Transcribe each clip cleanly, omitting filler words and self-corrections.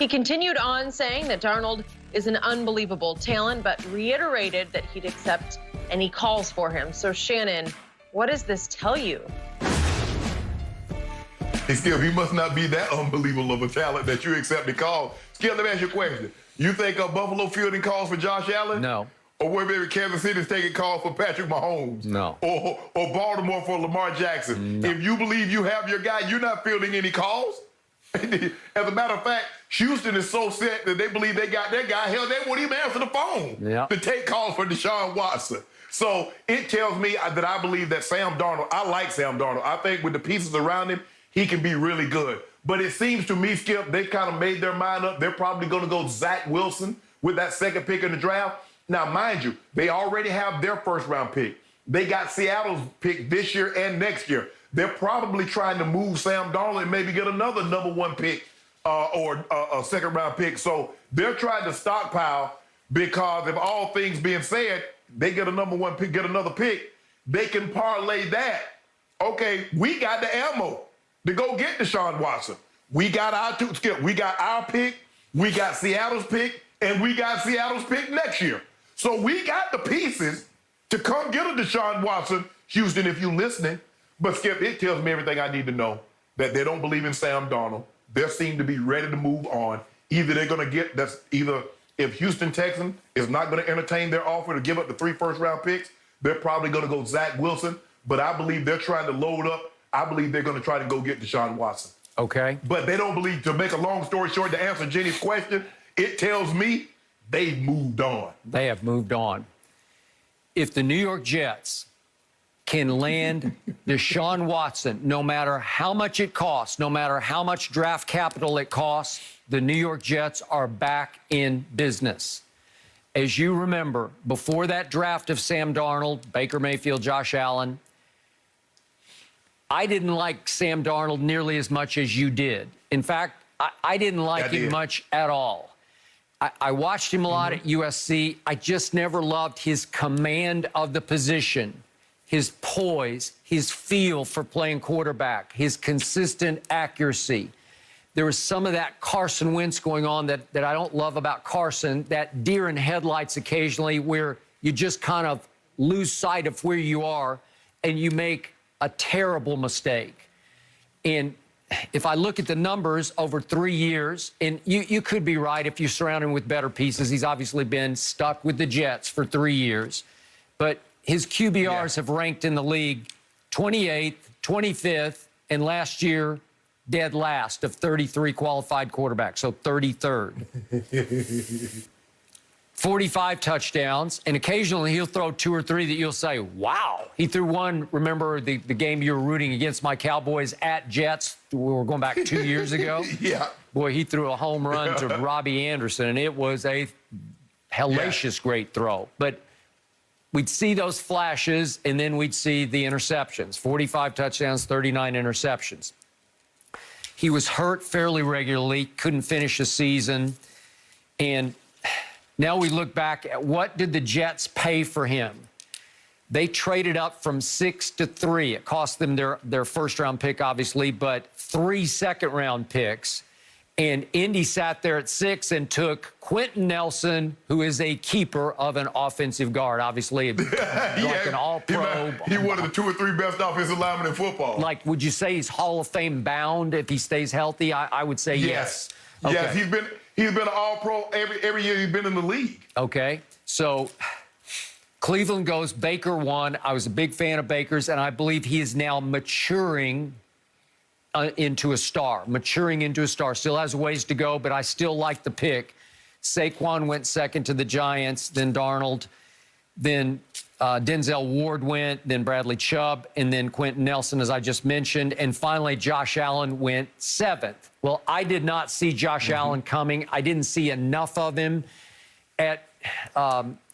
He continued on saying that Darnold is an unbelievable talent, but reiterated that he'd accept any calls for him. So, Shannon, what does this tell you? Hey, Skip, he must not be that unbelievable of a talent that you accept the call. Skip, let me ask you a question. You think Buffalo fielding calls for Josh Allen? No. Or where maybe Kansas City's taking calls for Patrick Mahomes? No. Or Baltimore for Lamar Jackson? No. If you believe you have your guy, you're not fielding any calls? As a matter of fact, Houston is so set that they believe they got their guy. Hell, they won't even answer the phone to take calls for Deshaun Watson. So it tells me that I believe that Sam Darnold, I like Sam Darnold. I think with the pieces around him, he can be really good. But it seems to me, Skip, they kind of made their mind up. They're probably going to go Zach Wilson with that second pick in the draft. Now, mind you, they already have their first-round pick. They got Seattle's pick this year and next year. They're probably trying to move Sam Darnold and maybe get another #1 pick or a second-round pick. So they're trying to stockpile because if all things being said, they get a #1 pick, get another pick, they can parlay that. Okay, we got the ammo to go get Deshaun Watson. We got our two, Skip, we got our pick, we got Seattle's pick, and we got Seattle's pick next year. So we got the pieces to come get a Deshaun Watson. Houston, if you're listening. But, Skip, it tells me everything I need to know, that they don't believe in Sam Darnold. They seem to be ready to move on. Either they're going to get, if Houston Texans is not going to entertain their offer to give up the 3 first-round picks, they're probably going to go Zach Wilson. But I believe they're trying to load up. I believe they're going to try to go get Deshaun Watson. Okay. But they don't believe, to make a long story short, to answer Jenny's question, it tells me they've moved on. They have moved on. If the New York Jets can land Deshaun Watson, no matter how much it costs, no matter how much draft capital it costs, the New York Jets are back in business. As you remember, before that draft of Sam Darnold, Baker Mayfield, Josh Allen, I didn't like Sam Darnold nearly as much as you did. In fact, I didn't like him much at all. I watched him a lot at USC. I just never loved his command of the position, his poise, his feel for playing quarterback, his consistent accuracy. There was some of that Carson Wentz going on that I don't love about Carson, that deer in headlights occasionally where you just kind of lose sight of where you are and you make a terrible mistake. And if I look at the numbers over 3 years, and you could be right if you surround him with better pieces. He's obviously been stuck with the Jets for 3 years. But his QBRs have ranked in the league 28th, 25th, and last year, dead last of 33 qualified quarterbacks, so 33rd. 45 touchdowns, and occasionally he'll throw 2 or 3 that you'll say, wow. He threw one, remember the game you were rooting against my Cowboys at Jets? We were going back 2 years ago. Yeah. Boy, he threw a home run to Robbie Anderson, and it was a hellacious great throw. But we'd see those flashes, and then we'd see the interceptions. 45 touchdowns, 39 interceptions. He was hurt fairly regularly, couldn't finish the season. And now we look back at what did the Jets pay for him? They traded up from 6 to 3. It cost them their first-round pick, obviously, but 3 second-round picks. And Indy sat there at 6 and took Quentin Nelson, who is a keeper of an offensive guard, obviously, like an all-pro. He's one of the 2 or 3 best offensive linemen in football. Like, would you say he's Hall of Fame bound if he stays healthy? I would say yes. Okay. Yes, he's been an all-pro every year he's been in the league. Okay, so Cleveland goes Baker 1. I was a big fan of Baker's, and I believe he is now maturing into a star, Still has a ways to go, but I still like the pick. Saquon went second to the Giants, then Darnold, then Denzel Ward went, then Bradley Chubb, and then Quentin Nelson, as I just mentioned, and finally Josh Allen went 7th. Well, I did not see Josh Allen coming. I didn't see enough of him at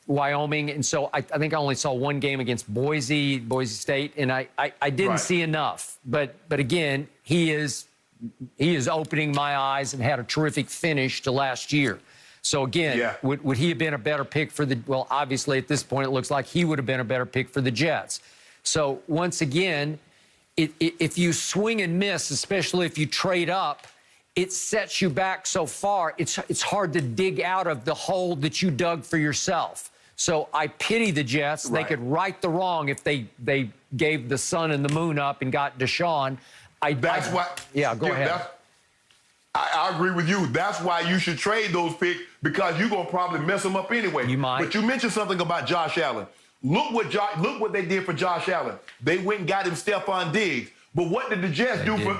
Wyoming, and so I think I only saw one game against Boise State, and I didn't see enough. But again, he is opening my eyes and had a terrific finish to last year. So again, would he have been a better pick for the? Well, obviously at this point it looks like he would have been a better pick for the Jets. So once again, if you swing and miss, especially if you trade up, it sets you back so far. It's hard to dig out of the hole that you dug for yourself. So I pity the Jets. Right. They could right the wrong if they gave the sun and the moon up and got Deshaun. That's why. Yeah, go ahead. I agree with you. That's why you should trade those picks, because you're gonna probably mess them up anyway. You might. But you mentioned something about Josh Allen. Look what they did for Josh Allen. They went and got him Stephon Diggs. But what did the Jets do for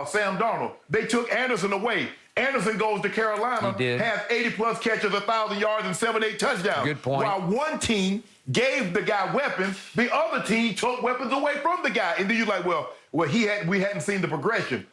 Sam Darnold? They took Anderson away. Anderson goes to Carolina, has 80-plus catches, 1,000 yards, and 7-8 touchdowns. Good point. While one team gave the guy weapons, the other team took weapons away from the guy. And then you're like, well, we hadn't seen the progression.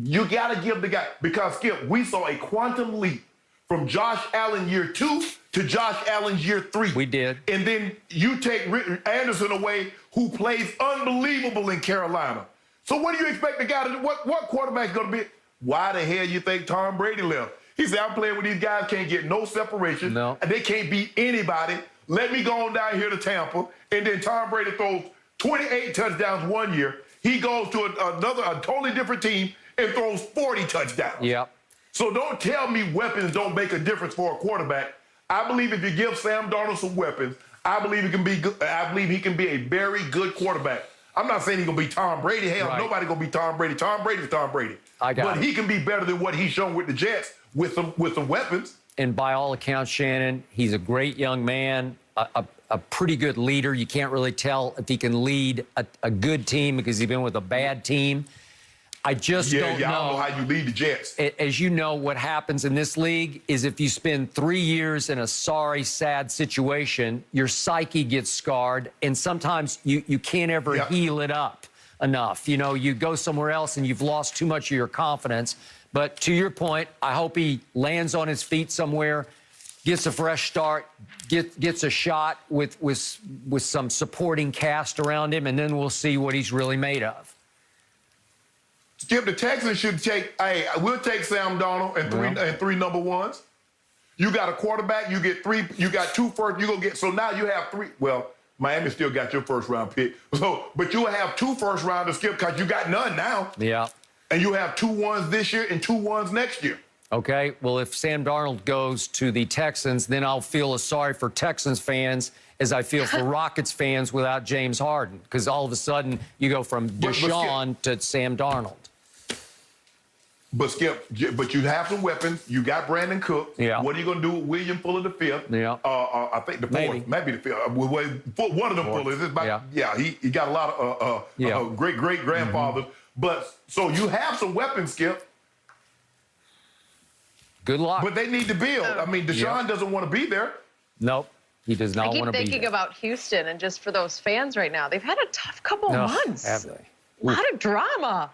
You got to give the guy, because, Skip, we saw a quantum leap from Josh Allen year 2 to Josh Allen's year 3. We did. And then you take Anderson away, who plays unbelievable in Carolina. So what do you expect the guy to do? What quarterback's going to be? Why the hell you think Tom Brady left? He said, I'm playing with these guys, can't get no separation. No. And they can't beat anybody. Let me go on down here to Tampa. And then Tom Brady throws 28 touchdowns one year. He goes to a totally different team and throws 40 touchdowns. Yep. So don't tell me weapons don't make a difference for a quarterback. I believe if you give Sam Darnold some weapons, I believe he can be good. I believe he can be a very good quarterback. I'm not saying he's going to be Tom Brady. Hell, nobody going to be Tom Brady. Tom Brady's Tom Brady. But he can be better than what he's shown with the Jets with some weapons. And by all accounts, Shannon, he's a great young man, a pretty good leader. You can't really tell if he can lead a good team because he's been with a bad team. I just don't know. I don't know how you lead the Jets. As you know, what happens in this league is if you spend 3 years in a sorry, sad situation, your psyche gets scarred, and sometimes you can't ever heal it up enough. You know, you go somewhere else and you've lost too much of your confidence. But to your point, I hope he lands on his feet somewhere, gets a fresh start, gets a shot with some supporting cast around him, and then we'll see what he's really made of. Skip, the Texans should take, we'll take Sam Darnold and three number ones. You got a quarterback, you get 3, you got 2 first, you're going to get, so now you have 3. Well, Miami still got your first round pick. So, but you'll have 2 first rounders, Skip, because you got none now. Yeah. And you have 2 ones this year and 2 ones next year. Okay, well, if Sam Darnold goes to the Texans, then I'll feel as sorry for Texans fans as I feel for Rockets fans without James Harden, because all of a sudden you go from Deshaun to Sam Darnold. But, Skip, but you have some weapons. You got Brandon Cook. Yeah. What are you going to do with William Fuller the 5th? Yeah. I think the 4th, maybe the 5th. One of them Fullers. He got a lot of great-great-grandfathers. But, so you have some weapons, Skip. Good luck. But they need to build. I mean, Deshaun doesn't want to be there. Nope. He does not want to be there. I keep thinking about Houston, and just for those fans right now, they've had a tough couple months. Have they? A lot of drama.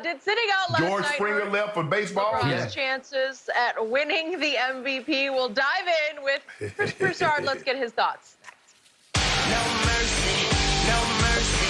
Did sitting out last George night Springer left for baseball. LeBron's chances at winning the MVP. We'll dive in with Chris Broussard. Let's get his thoughts. No mercy, no mercy.